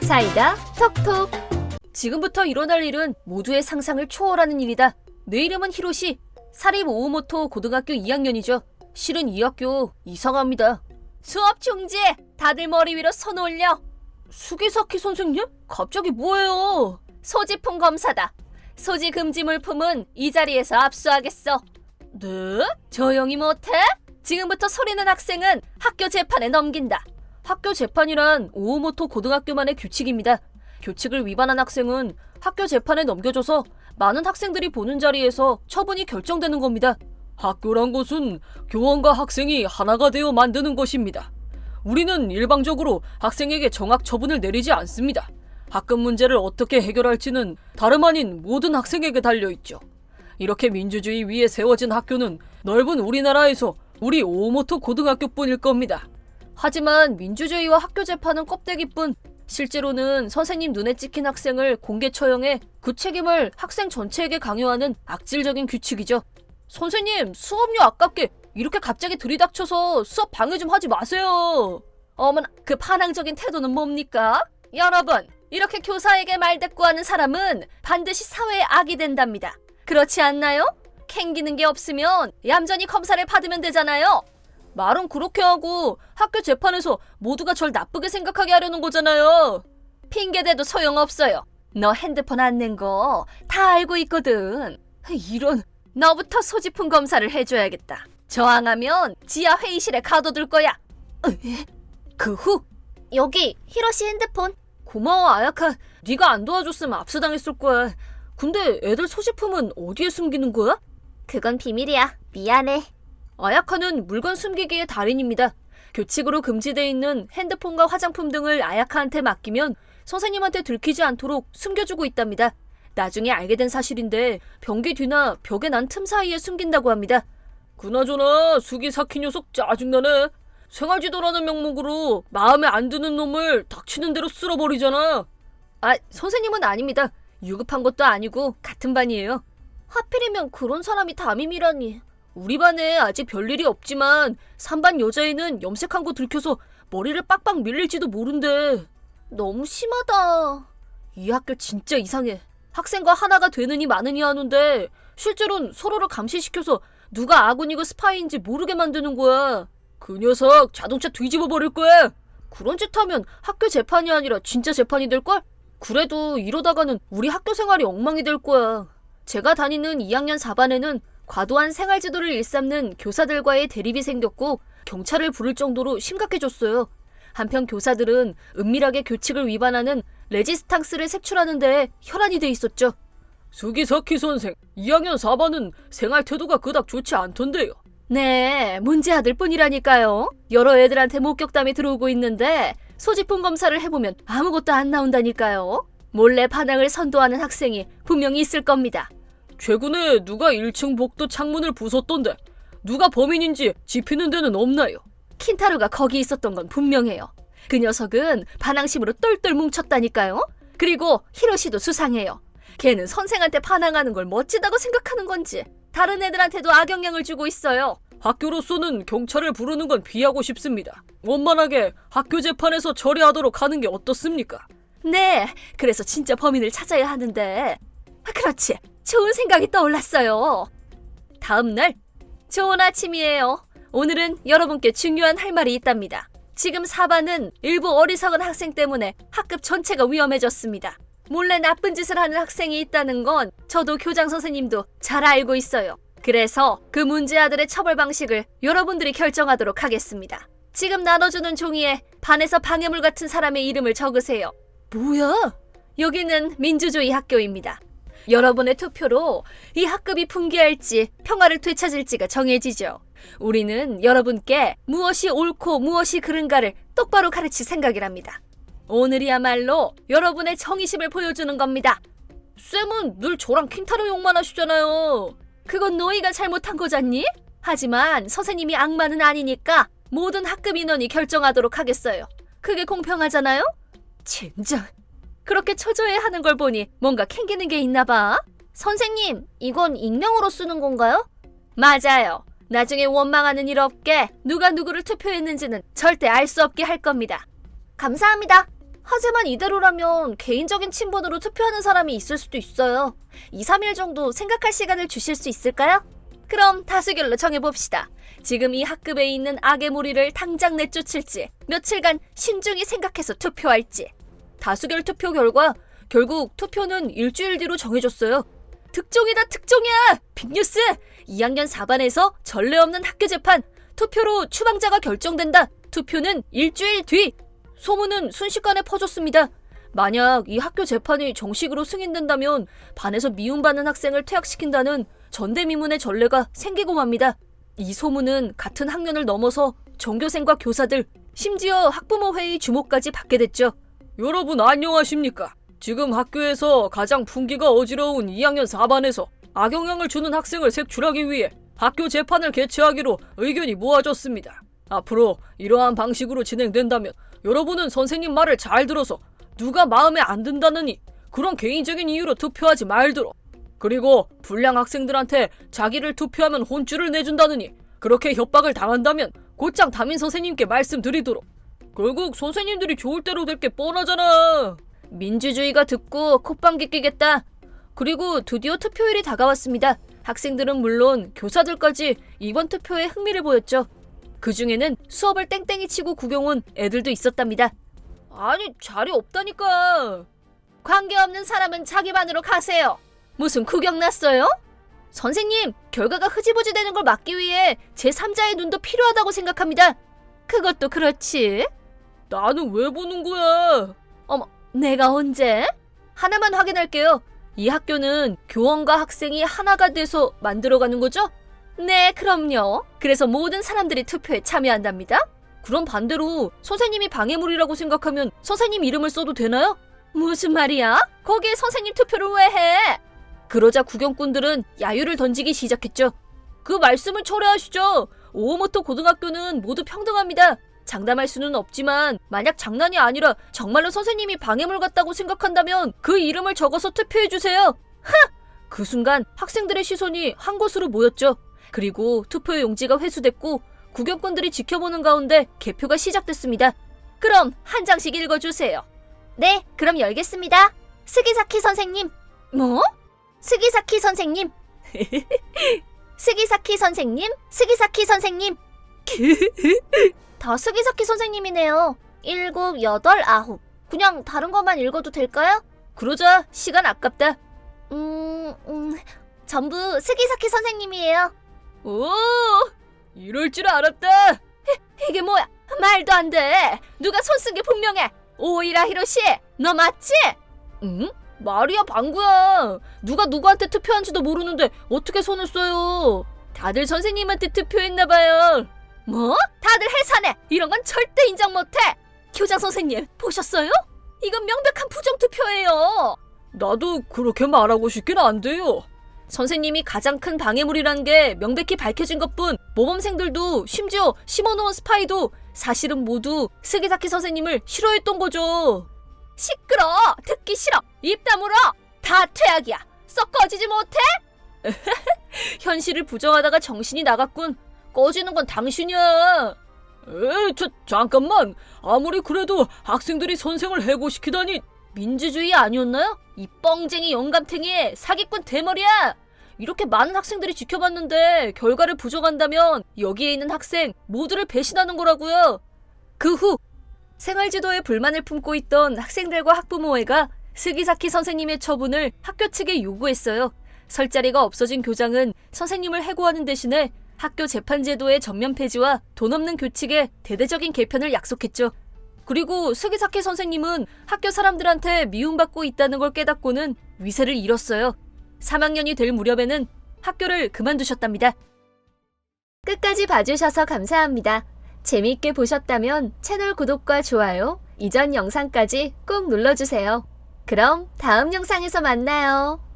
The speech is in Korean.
사이다 톡톡. 지금부터 일어날 일은 모두의 상상을 초월하는 일이다. 내 이름은 히로시. 사립 오오모토 고등학교 2학년이죠. 실은 이 학교 이상합니다. 수업 중지! 다들 머리 위로 손 올려. 수기사키 선생님? 갑자기 뭐예요? 소지품 검사다. 소지 금지 물품은 이 자리에서 압수하겠어. 네? 조용히 못해? 지금부터 소리는 학생은 학교 재판에 넘긴다. 학교 재판이란 오오모토 고등학교만의 규칙입니다. 규칙을 위반한 학생은 학교 재판에 넘겨져서 많은 학생들이 보는 자리에서 처분이 결정되는 겁니다. 학교란 곳은 교원과 학생이 하나가 되어 만드는 것입니다. 우리는 일방적으로 학생에게 정학 처분을 내리지 않습니다. 학급 문제를 어떻게 해결할지는 다름 아닌 모든 학생에게 달려있죠. 이렇게 민주주의 위에 세워진 학교는 넓은 우리나라에서 우리 오오모토 고등학교뿐일 겁니다. 하지만 민주주의와 학교 재판은 껍데기뿐, 실제로는 선생님 눈에 찍힌 학생을 공개 처형해 그 책임을 학생 전체에게 강요하는 악질적인 규칙이죠. 선생님, 수업료 아깝게 이렇게 갑자기 들이닥쳐서 수업 방해 좀 하지 마세요. 어머나, 그 반항적인 태도는 뭡니까? 여러분, 이렇게 교사에게 말대꾸하는 사람은 반드시 사회의 악이 된답니다. 그렇지 않나요? 캥기는 게 없으면 얌전히 검사를 받으면 되잖아요. 말은 그렇게 하고 학교 재판에서 모두가 절 나쁘게 생각하게 하려는 거잖아요. 핑계대도 소용없어요. 너 핸드폰 안 낸 거 다 알고 있거든. 이런, 너부터 소지품 검사를 해줘야겠다. 저항하면 지하 회의실에 가둬둘 거야. 그 후, 여기 히로시 핸드폰. 고마워 아야카. 네가 안 도와줬으면 압수당했을 거야. 근데 애들 소지품은 어디에 숨기는 거야? 그건 비밀이야. 미안해. 아야카는 물건 숨기기의 달인입니다. 규칙으로 금지되어 있는 핸드폰과 화장품 등을 아야카한테 맡기면 선생님한테 들키지 않도록 숨겨주고 있답니다. 나중에 알게 된 사실인데 변기 뒤나 벽에 난 틈 사이에 숨긴다고 합니다. 그나저나 수기사키 녀석 짜증나네. 생활지도라는 명목으로 마음에 안 드는 놈을 닥치는 대로 쓸어버리잖아. 아, 선생님은 아닙니다. 유급한 것도 아니고 같은 반이에요. 하필이면 그런 사람이 담임이라니. 우리 반에 아직 별일이 없지만 3반 여자애는 염색한 거 들켜서 머리를 빡빡 밀릴지도 모른대. 너무 심하다. 이 학교 진짜 이상해. 학생과 하나가 되느니 마느니 하는데 실제로는 서로를 감시시켜서 누가 아군이고 스파이인지 모르게 만드는 거야. 그 녀석 자동차 뒤집어 버릴 거야. 그런 짓 하면 학교 재판이 아니라 진짜 재판이 될걸? 그래도 이러다가는 우리 학교 생활이 엉망이 될 거야. 제가 다니는 2학년 4반에는 과도한 생활지도를 일삼는 교사들과의 대립이 생겼고 경찰을 부를 정도로 심각해졌어요. 한편 교사들은 은밀하게 규칙을 위반하는 레지스탕스를 색출하는 데에 혈안이 돼 있었죠. 수기사키 선생, 2학년 4반은 생활 태도가 그닥 좋지 않던데요. 네, 문제아들 뿐이라니까요. 여러 애들한테 목격담이 들어오고 있는데 소지품 검사를 해보면 아무것도 안 나온다니까요. 몰래 반항을 선도하는 학생이 분명히 있을 겁니다. 최근에 누가 1층 복도 창문을 부쉈던데 누가 범인인지 짚히는 데는 없나요? 킨타루가 거기 있었던 건 분명해요. 그 녀석은 반항심으로 똘똘 뭉쳤다니까요. 그리고 히로시도 수상해요. 걔는 선생한테 반항하는 걸 멋지다고 생각하는 건지 다른 애들한테도 악영향을 주고 있어요. 학교로서는 경찰을 부르는 건 피하고 싶습니다. 원만하게 학교 재판에서 처리하도록 하는 게 어떻습니까? 네, 그래서 진짜 범인을 찾아야 하는데. 그렇지, 좋은 생각이 떠올랐어요. 다음 날, 좋은 아침이에요. 오늘은 여러분께 중요한 할 말이 있답니다. 지금 4반은 일부 어리석은 학생 때문에 학급 전체가 위험해졌습니다. 몰래 나쁜 짓을 하는 학생이 있다는 건 저도 교장 선생님도 잘 알고 있어요. 그래서 그 문제아들의 처벌 방식을 여러분들이 결정하도록 하겠습니다. 지금 나눠주는 종이에 반에서 방해물 같은 사람의 이름을 적으세요. 뭐야? 여기는 민주주의 학교입니다. 여러분의 투표로 이 학급이 붕괴할지 평화를 되찾을지가 정해지죠. 우리는 여러분께 무엇이 옳고 무엇이 그른가를 똑바로 가르칠 생각이랍니다. 오늘이야말로 여러분의 정의심을 보여주는 겁니다. 쌤은 늘 저랑 킨타로 욕만 하시잖아요. 그건 너희가 잘못한 거잖니? 하지만 선생님이 악마는 아니니까 모든 학급 인원이 결정하도록 하겠어요. 그게 공평하잖아요? 젠장, 그렇게 초조해 하는 걸 보니 뭔가 캥기는 게 있나 봐. 선생님, 이건 익명으로 쓰는 건가요? 맞아요. 나중에 원망하는 일 없게 누가 누구를 투표했는지는 절대 알 수 없게 할 겁니다. 감사합니다. 하지만 이대로라면 개인적인 친분으로 투표하는 사람이 있을 수도 있어요. 2, 3일 정도 생각할 시간을 주실 수 있을까요? 그럼 다수결로 정해봅시다. 지금 이 학급에 있는 악의 무리를 당장 내쫓을지, 며칠간 신중히 생각해서 투표할지. 다수결 투표 결과 결국 투표는 일주일 뒤로 정해졌어요. 특종이다, 특종이야! 빅뉴스! 2학년 4반에서 전례 없는 학교 재판, 투표로 추방자가 결정된다. 투표는 일주일 뒤! 소문은 순식간에 퍼졌습니다. 만약 이 학교 재판이 정식으로 승인된다면 반에서 미움받는 학생을 퇴학시킨다는 전대미문의 전례가 생기고 맙니다. 이 소문은 같은 학년을 넘어서 전교생과 교사들, 심지어 학부모회의 주목까지 받게 됐죠. 여러분 안녕하십니까? 지금 학교에서 가장 풍기가 어지러운 2학년 4반에서 악영향을 주는 학생을 색출하기 위해 학교 재판을 개최하기로 의견이 모아졌습니다. 앞으로 이러한 방식으로 진행된다면 여러분은 선생님 말을 잘 들어서 누가 마음에 안 든다느니 그런 개인적인 이유로 투표하지 말도록, 그리고 불량 학생들한테 자기를 투표하면 혼쭐을 내준다느니 그렇게 협박을 당한다면 곧장 담임 선생님께 말씀드리도록. 결국 선생님들이 좋을 대로 될 게 뻔하잖아. 민주주의가 듣고 콧방귀 끼겠다. 그리고 드디어 투표일이 다가왔습니다. 학생들은 물론 교사들까지 이번 투표에 흥미를 보였죠. 그 중에는 수업을 땡땡이 치고 구경 온 애들도 있었답니다. 아니, 자리 없다니까. 관계없는 사람은 자기 반으로 가세요. 무슨 구경 났어요? 선생님, 결과가 흐지부지 되는 걸 막기 위해 제3자의 눈도 필요하다고 생각합니다. 그것도 그렇지. 나는 왜 보는 거야? 어머, 내가 언제? 하나만 확인할게요. 이 학교는 교원과 학생이 하나가 돼서 만들어가는 거죠? 네, 그럼요. 그래서 모든 사람들이 투표에 참여한답니다. 그럼 반대로 선생님이 방해물이라고 생각하면 선생님 이름을 써도 되나요? 무슨 말이야? 거기에 선생님 투표를 왜 해? 그러자 구경꾼들은 야유를 던지기 시작했죠. 그 말씀을 철회하시죠. 오오모토 고등학교는 모두 평등합니다. 장담할 수는 없지만 만약 장난이 아니라 정말로 선생님이 방해물 같다고 생각한다면 그 이름을 적어서 투표해주세요. 하! 그 순간 학생들의 시선이 한 곳으로 모였죠. 그리고 투표 용지가 회수됐고 구경꾼들이 지켜보는 가운데 개표가 시작됐습니다. 그럼 한 장씩 읽어주세요. 네, 그럼 열겠습니다. 스기사키 선생님. 뭐? 스기사키 선생님. 스기사키 선생님, 스기사키 선생님. 다 스기사키 선생님이네요. 7, 8, 9. 그냥 다른 것만 읽어도 될까요? 그러자 시간 아깝다. 전부 스기사키 선생님이에요. 오, 이럴 줄 알았다. 이게 뭐야? 말도 안 돼. 누가 손 쓴 게 분명해. 오이라 히로시, 너 맞지? 응? 말이야 방구야. 누가 누구한테 투표한지도 모르는데 어떻게 손을 써요? 다들 선생님한테 투표했나봐요. 뭐? 다들 해산해. 이런 건 절대 인정 못해. 교장 선생님 보셨어요? 이건 명백한 부정투표예요. 나도 그렇게 말하고 싶긴 한데요. 선생님이 가장 큰 방해물이란 게 명백히 밝혀진 것뿐 모범생들도 심지어 심어놓은 스파이도 사실은 모두 스기사키 선생님을 싫어했던 거죠. 시끄러! 듣기 싫어! 입 다물어! 다 퇴학이야! 썩 꺼지지 못해? 현실을 부정하다가 정신이 나갔군. 꺼지는 건 당신이야. 잠깐만. 아무리 그래도 학생들이 선생을 해고시키다니. 민주주의 아니었나요? 이 뻥쟁이 영감탱이 사기꾼 대머리야. 이렇게 많은 학생들이 지켜봤는데 결과를 부정한다면 여기에 있는 학생 모두를 배신하는 거라고요. 그 후 생활지도에 불만을 품고 있던 학생들과 학부모회가 스기사키 선생님의 처분을 학교 측에 요구했어요. 설 자리가 없어진 교장은 선생님을 해고하는 대신에 학교 재판제도의 전면 폐지와 돈 없는 교칙의 대대적인 개편을 약속했죠. 그리고 스기사키 선생님은 학교 사람들한테 미움받고 있다는 걸 깨닫고는 위세를 잃었어요. 3학년이 될 무렵에는 학교를 그만두셨답니다. 끝까지 봐주셔서 감사합니다. 재미있게 보셨다면 채널 구독과 좋아요, 이전 영상까지 꼭 눌러주세요. 그럼 다음 영상에서 만나요.